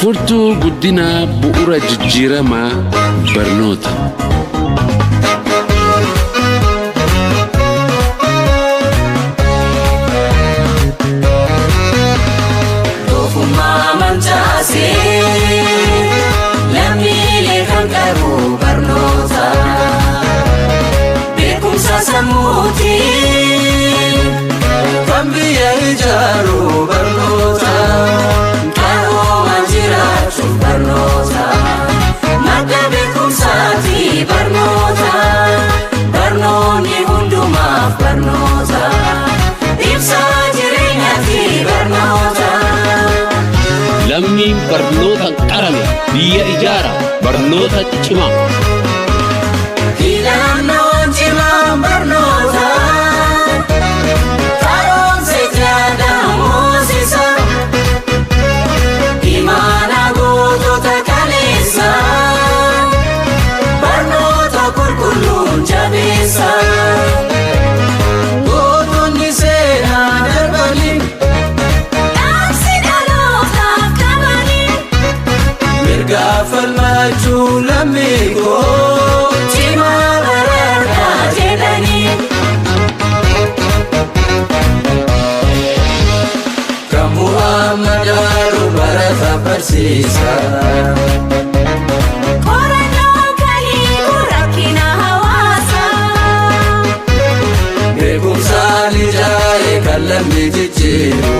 Furtuu guddinaa bu'uura jijjiiramaa barnoota. Doofummaa mancaasee lammiilee kan qabu barnoota. Beekumsa sammuutiin kan biyya ijaaru barnoota. Qaroomaan jiraachuuf barnoota. Madda beekumsaati barnoota. Barnoonni hundumaaf barnoota. Ibsaa jireenyaati barnoota. Lammiin barnootaan qarame biyya ijaara barnoota cimaa. Hidhannoon cimaan barnoota. Karoomse jaadaan moosisa. Imaana gootota kaleessa. Barnoota qulqulluun jabeessa. Gootonni seenaa darbanii. Dhaamsi dhalootaaf qabanii. Mirga falmachuu lammii koo. Cimaa bararraa jedhanii. Kan Muhammad Haru barata barsiisa. Qorannoon kaliiku rakkina hawaasaa. Beekumsaan ijaare kan lammii jijjiiru.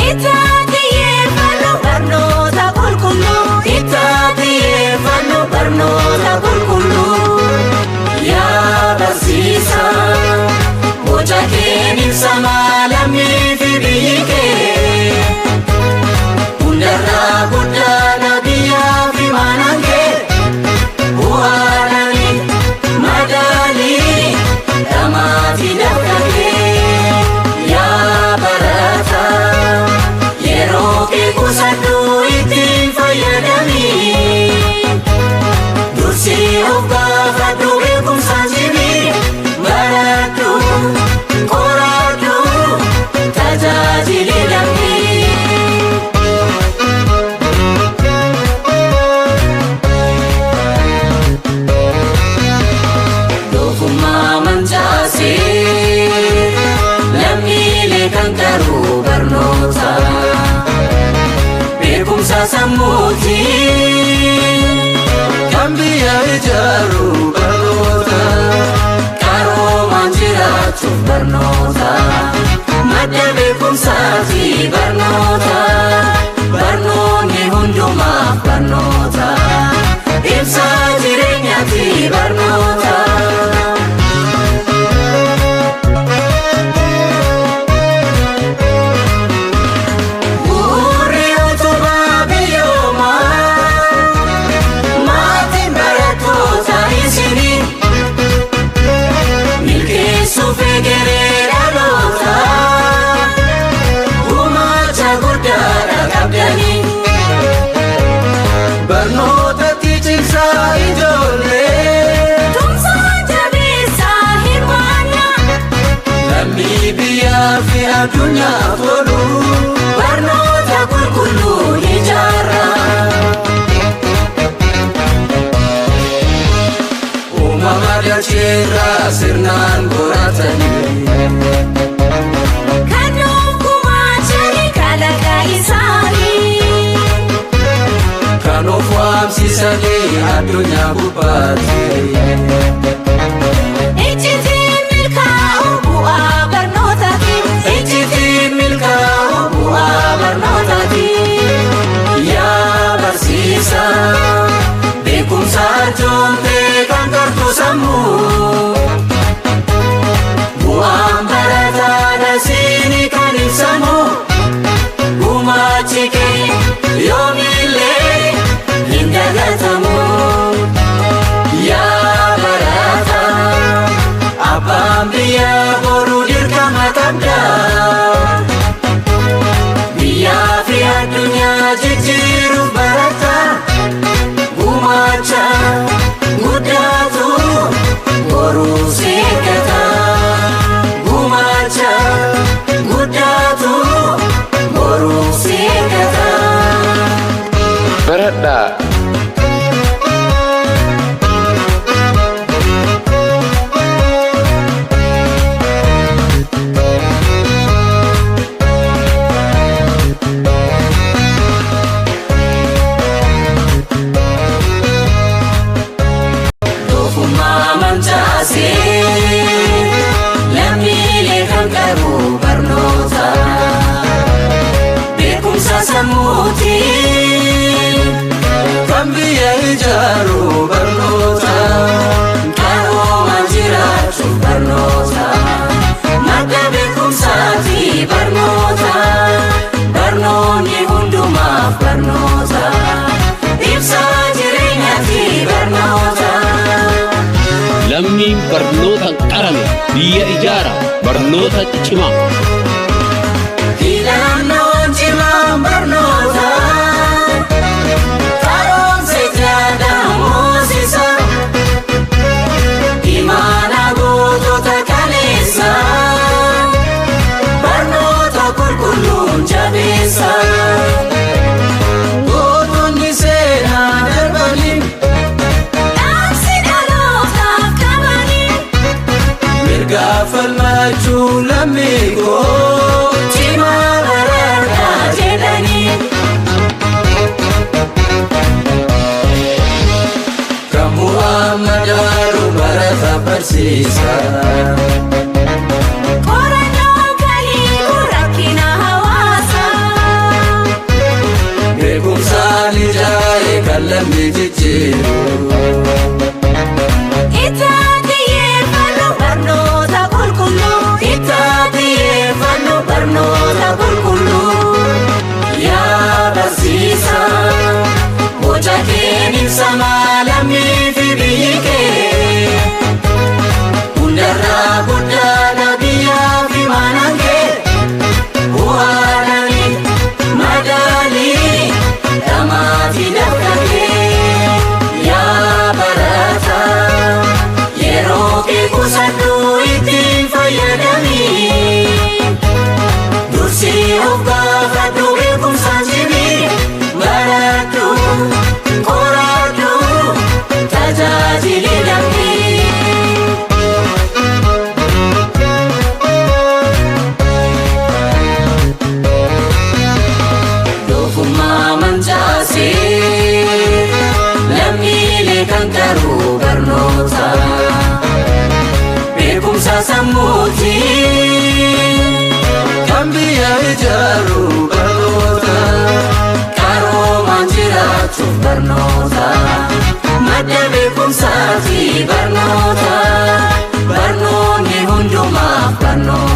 Itti xiyyeeffannoo barnoota qulqulluu. Itti xiyyeeffannoo barnoota qulqulluu. Yaa barsiisaa. Boca keen ibsamaa lammii fi biyyi kee. Hundarraa guddaadha biyyaa fi maanaan kee. Bu'aadhaanii madaalii dhamaatii dafqa kee. Yaa barataa yeroo kee qusadhuu ittiin fayyadamii. Dursii of gaafadhu beekumsaan cibii. Baradhu qoradhu tajaajili lammii. Doofummaa mancaasee lammiilee kan qabu barnoota. Beekumsa sammuutiin kan biyya ijaaru barnoota. Qaroomaan jiraachuuf barnoota. Madda beekumsaati barnoota. Barnoonni hundumaaf barnoota. Ibsaa jireenyaati barnoota. Bu'uurri utubaa biyyoomaa. Maatiin barattoota isinii. Milkeessuuf egeree dhaloota. Gumaacha guddaadha qabdanii. Barnootatti cimsaa ijoollee. Tumsaa jabeessaa hirmaannaa. Lammii biyyaa fi addunyaaf oolu. Barnoota qulqulluu ijaarra. Uumama dhalcheerraa sirnaan qoratanii. Kan gumaachanii kalaqa isaanii. Kan of waamsisanii addunyaa gubbaatti. Iccitiin milkaa'u bu'aa barnootaati. Iccitiin milkaa'u bu'aa barnootaati. Yaa barsiisaa beekumsa arjoomtee kan qartu sammuu. Bu'aan barataadha siinii kan ibsamu. Gumaachi kee yoomillee hin dagatamu. Yaa baradhaa. Doofummaa mancaasee lammiilee kan qabu barnoota beekumsa sammuutiin kan biyya ijaaru barnoota qaroomaan jiraachuuf barnoota madda beekumsaati barnoota barnoonni hundumaaf barnoota ibsaa jireenyaati barnoota. Lammiin barnootaan qarame biyya ijaara barnoota cimaa. Filannoon cimaan barnoota karoomsa jaadaan moosisa imaana gootota kaleessa barnoota qulqulluun jabeessa gootonni seenaa darbanii dhaamsi dhalootaaf qabanii mirga falmachuu lammii koo cimaa baradhaa jedhanii kan Muhammadaaru barata barsiisa qorannoo kaliiku rakkina hawaasaa beekumsaan ijaare kan lammii jijjiiru itti xiyyeeffannu barnoota qulqulluu itti xiyyeeffannu barnoota qulqulluu yaa barsiisaa boca keen ibsamaa lammii fi biyyi kee hundarraa guddaadha biyyaa fi maanaan kee bu'aadhanii madaalii dhamaatii dafqa kee yaa barataa yeroo kee qusadhuu ittiin fayyadamii dursii of gaafadhu beekumsaan cibii baradhu qoradhu tajaajili lammii. Doofummaa mancaasee lammiilee kan qabu barnoota beekumsa sammuutiin kan biyya ijaaru barnoota qaroomaan jiraachuuf barnoota madda beekumsaati barnoota barnoonni hundumaaf barnoota.